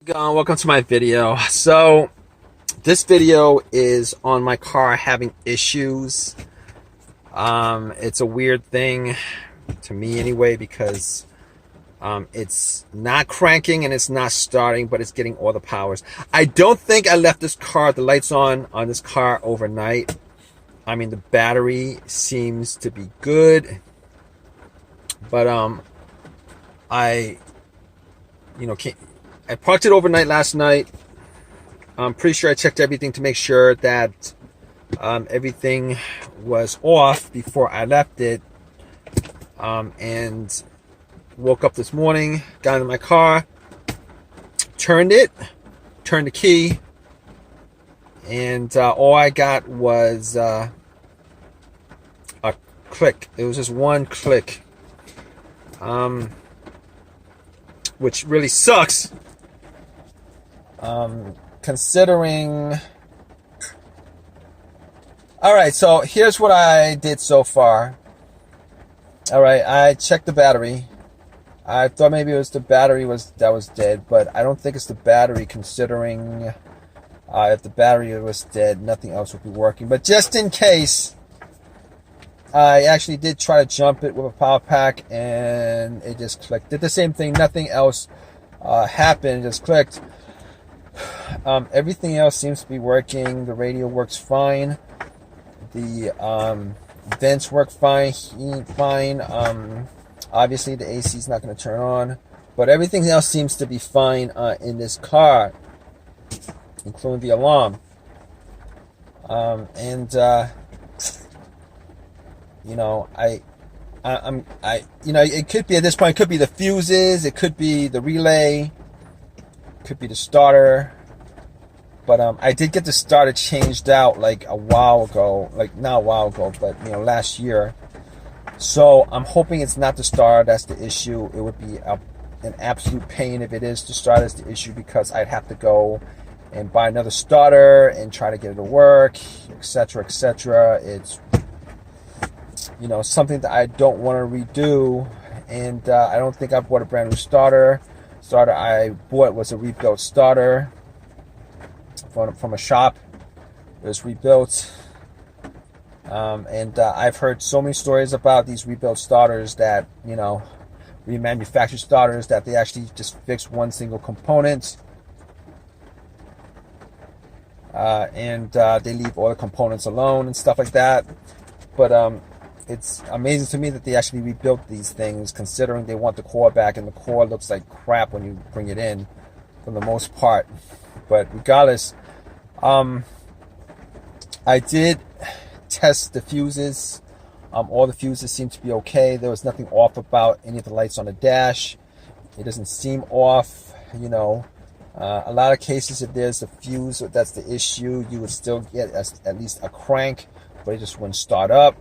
Welcome to my video. So this video is on my car having issues. It's a weird thing to me anyway, because it's not cranking and it's not starting, but it's getting all the powers. I don't think I left the lights on this car overnight. I mean, the battery seems to be good, but I parked it overnight last night. I'm pretty sure I checked everything to make sure that everything was off before I left it. And woke up this morning, got into my car, turned the key, and all I got was a click. It was just one click, which really sucks. Considering... Alright, so here's what I did so far. Alright, I checked the battery. I thought maybe it was the battery that was dead, but I don't think it's the battery, considering if the battery was dead, nothing else would be working. But just in case, I actually did try to jump it with a power pack, and it just clicked. Did the same thing, nothing else happened, it just clicked. Everything else seems to be working. The radio works fine. The vents work fine. Heat fine. Obviously, the AC is not going to turn on, but everything else seems to be fine in this car, including the alarm. It could be, at this point, it could be the fuses, it could be the relay, could be the starter, but I did get the starter changed out like a while ago, like not a while ago, but last year. So I'm hoping it's not the starter that's the issue. It would be an absolute pain if it is the starter that's the issue, because I'd have to go and buy another starter and try to get it to work, etc., etc. It's something that I don't want to redo, and I don't think I bought a brand new starter. Starter I bought was a rebuilt starter from a shop. It was rebuilt, and I've heard so many stories about these rebuilt starters that remanufactured starters, that they actually just fix one single component, and they leave all the components alone and stuff like that. But it's amazing to me that they actually rebuilt these things, considering they want the core back, and the core looks like crap when you bring it in, for the most part. But regardless, I did test the fuses. All the fuses seem to be okay. There was nothing off about any of the lights on the dash. It doesn't seem off. A lot of cases, if there's a fuse that's the issue, you would still get at least a crank, but it just wouldn't start up.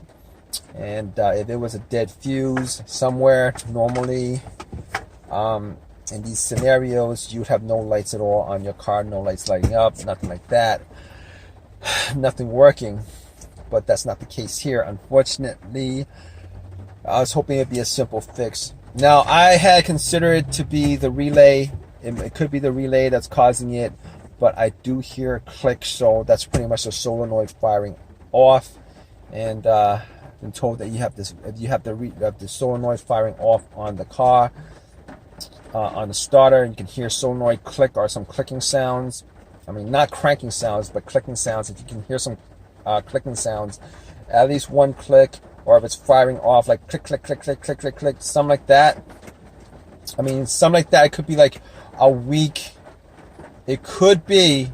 And if it was a dead fuse somewhere, normally in these scenarios, you'd have no lights at all on your car, no lights lighting up, nothing like that, nothing working. But that's not the case here, unfortunately. I was hoping it'd be a simple fix. Now, I had considered it to be the relay. It could be the relay that's causing it, but I do hear a click, so that's pretty much the solenoid firing off. And been told that you have this, if you have the solenoid firing off on the car, on the starter, you can hear solenoid click or some clicking sounds. I mean, not cranking sounds, but clicking sounds. If you can hear some clicking sounds, at least one click, or if it's firing off like click, click, click, click, click, click, click, something like that. I mean, something like that. It could be like a weak. It could be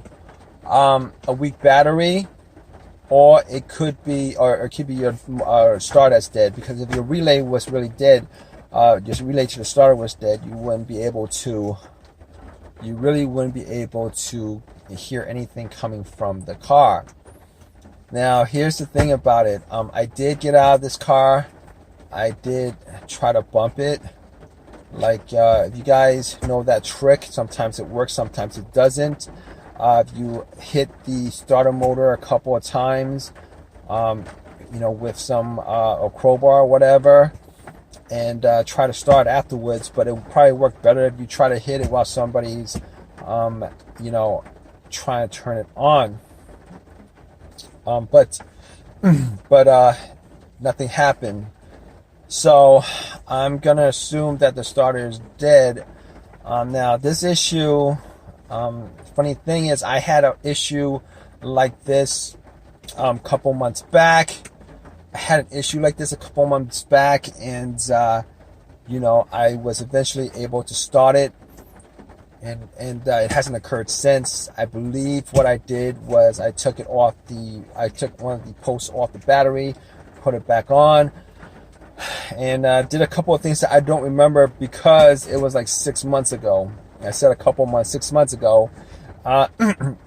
a weak battery. Or it could be, your starter that's dead. Because if your relay was really dead, just relay to the starter was dead, you really wouldn't be able to hear anything coming from the car. Now, here's the thing about it. I did get out of this car. I did try to bump it. Like, if you guys know that trick, sometimes it works, sometimes it doesn't. If you hit the starter motor a couple of times, with some a crowbar or whatever, and try to start afterwards. But it would probably work better if you try to hit it while somebody's you know, trying to turn it on. But nothing happened. So I'm gonna assume that the starter is dead. Now this issue, funny thing is, I had an issue like this couple months back. I had an issue like this a couple months back, and you know, I was eventually able to start it, and it hasn't occurred since. I believe what I did was I took one of the posts off the battery, put it back on, and did a couple of things that I don't remember because it was like 6 months ago. I said 6 months ago, and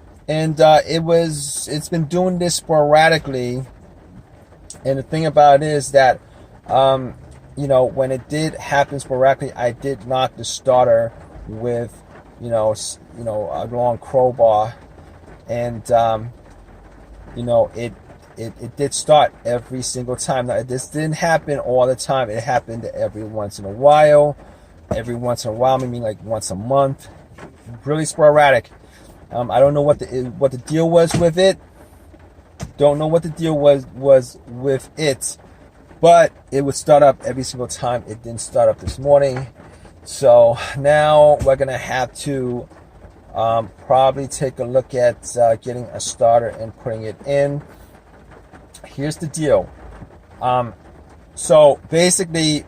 it's been doing this sporadically. And the thing about it is that, you know, when it did happen sporadically, I did knock the starter with, you know, a long crowbar, and you know, it did start every single time. Now, this didn't happen all the time. It happened every once in a while. Every once in a while, maybe like once a month. Really sporadic. I don't know what the deal was with it. Don't know what the deal was with it, but it would start up every single time. It didn't start up this morning, so now we're gonna have to probably take a look at getting a starter and putting it in. Here's the deal. So basically,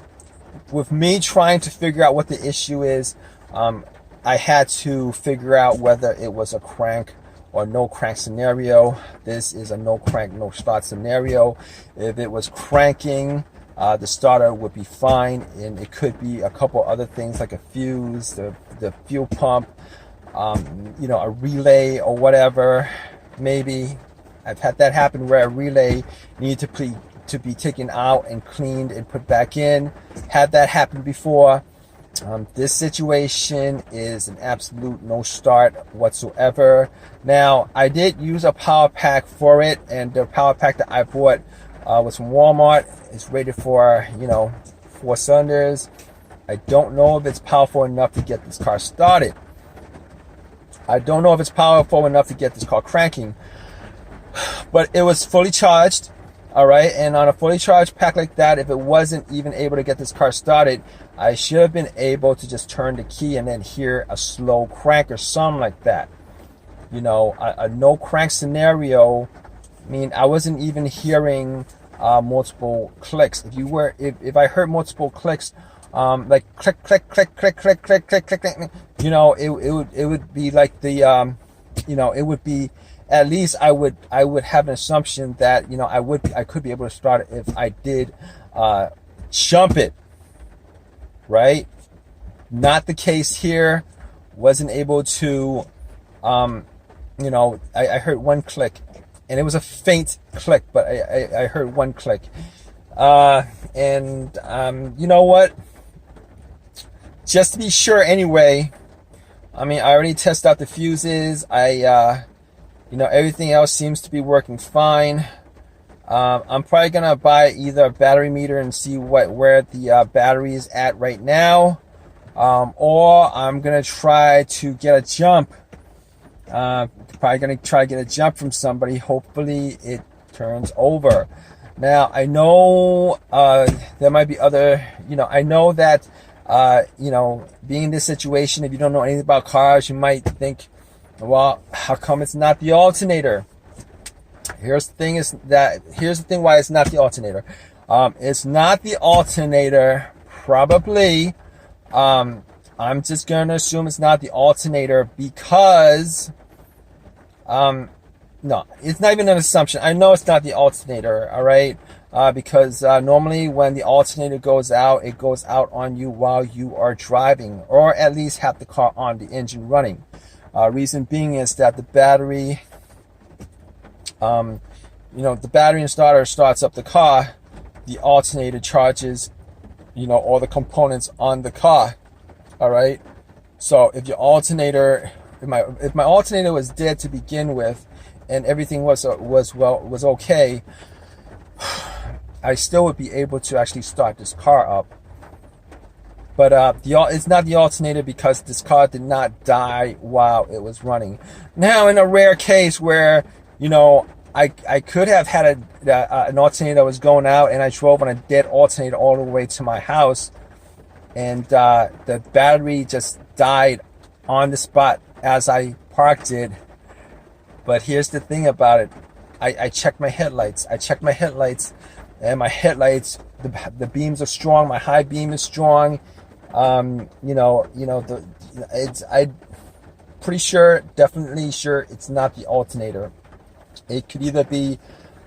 with me trying to figure out what the issue is, I had to figure out whether it was a crank or no crank scenario. This is a no crank, no start scenario. If it was cranking, the starter would be fine, and it could be a couple other things like a fuse, the fuel pump, you know, a relay or whatever. Maybe I've had that happen where a relay needed to be taken out and cleaned and put back in. Had that happen before. This situation is an absolute no start whatsoever. Now, I did use a power pack for it, and the power pack that I bought was from Walmart. It's rated for, you know, 4 cylinders. I don't know if it's powerful enough to get this car started. I don't know if it's powerful enough to get this car cranking, but it was fully charged. All right, and on a fully charged pack like that, if it wasn't even able to get this car started, I should have been able to just turn the key and then hear a slow crank or something like that. You know, a no crank scenario. I mean, I wasn't even hearing multiple clicks. If I heard multiple clicks, like click, click, click, click, click, click, click, click, click, you know, it would be like the, you know, it would be. At least I would have an assumption that, you know, I could be able to start it if I did jump it, right? Not the case here. Wasn't able to, you know, I heard one click, and it was a faint click, but I heard one click, and you know what? Just to be sure, anyway. I mean, I already tested out the fuses. You know, everything else seems to be working fine. I'm probably gonna buy either a battery meter and see where the battery is at right now, or I'm gonna try to get a jump. Probably gonna try to get a jump from somebody. Hopefully, it turns over. Now, I know there might be other. You know, I know that you know, being in this situation, if you don't know anything about cars, you might think, well, how come it's not the alternator? Here's the thing why it's not the alternator. It's not the alternator, probably. I'm just going to assume it's not the alternator because, no, it's not even an assumption. I know it's not the alternator, all right? Because normally when the alternator goes out, it goes out on you while you are driving, or at least have the car on, the engine running. Reason being is that the battery, you know, the battery and starter starts up the car. The alternator charges, you know, all the components on the car. All right. So if your alternator, if my alternator was dead to begin with, and everything was okay, I still would be able to actually start this car up. But it's not the alternator, because this car did not die while it was running. Now, in a rare case where, you know, I could have had an alternator that was going out, and I drove on a dead alternator all the way to my house, and the battery just died on the spot as I parked it. But here's the thing about it. I checked my headlights. And my headlights, the beams are strong. My high beam is strong. I'm pretty sure, definitely sure, it's not the alternator. It could either be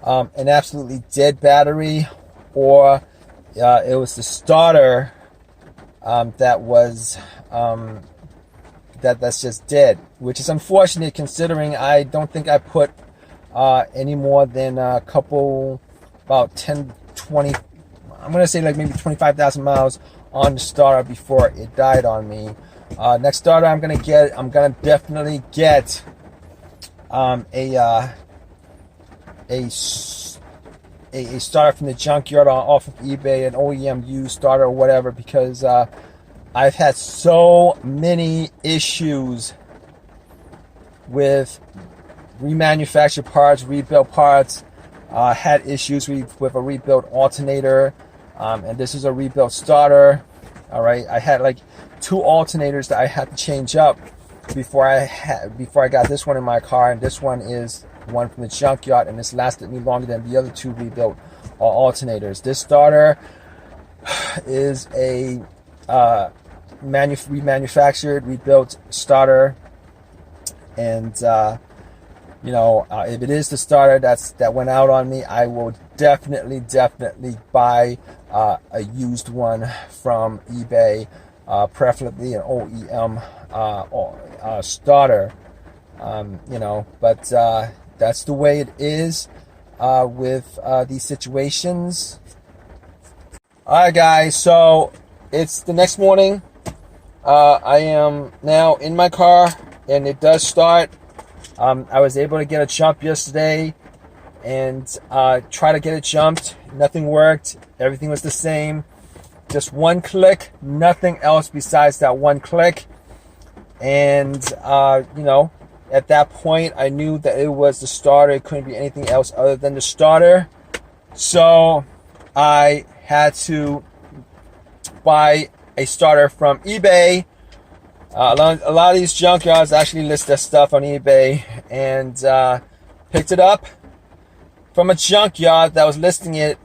an absolutely dead battery, or it was the starter that was that's just dead, which is unfortunate, considering I don't think I put any more than a couple, about 10, 20, I'm gonna say like maybe 25,000 miles on the starter before it died on me. Next starter I'm gonna definitely get a starter from the junkyard off of eBay, an OEM used starter or whatever, because I've had so many issues with remanufactured parts, rebuilt parts. Had issues with a rebuilt alternator, and this is a rebuilt starter. All right, I had like 2 alternators that I had to change up before I got this one in my car, and this one is one from the junkyard, and this lasted me longer than the other 2 rebuilt alternators. This starter is a remanufactured, rebuilt starter, and if it is the starter that went out on me, I will definitely buy a used one from eBay, preferably an OEM starter. But that's the way it is with these situations. All right, guys. So it's the next morning. I am now in my car, and it does start. I was able to get a jump yesterday and try to get it jumped. Nothing worked. Everything was the same. Just one click. Nothing else besides that one click. And, at that point, I knew that it was the starter. It couldn't be anything else other than the starter. So I had to buy a starter from eBay. A lot of these junkyards actually list their stuff on eBay, and picked it up from a junkyard that was listing it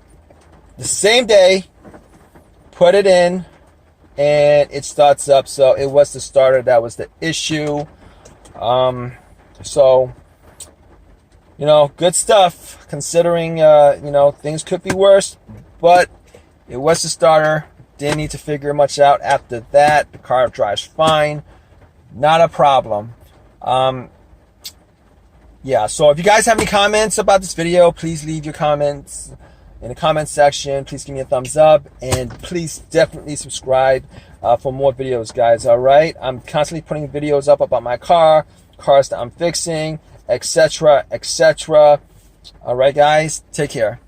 the same day, put it in, and it starts up. So it was the starter that was the issue. So, good stuff, considering, things could be worse, but it was the starter. Didn't need to figure much out after that. The car drives fine. Not a problem. Yeah, so if you guys have any comments about this video, please leave your comments in the comment section. Please give me a thumbs up, and please definitely subscribe for more videos, guys. All right, I'm constantly putting videos up about my cars that I'm fixing, etc. All right, guys, take care.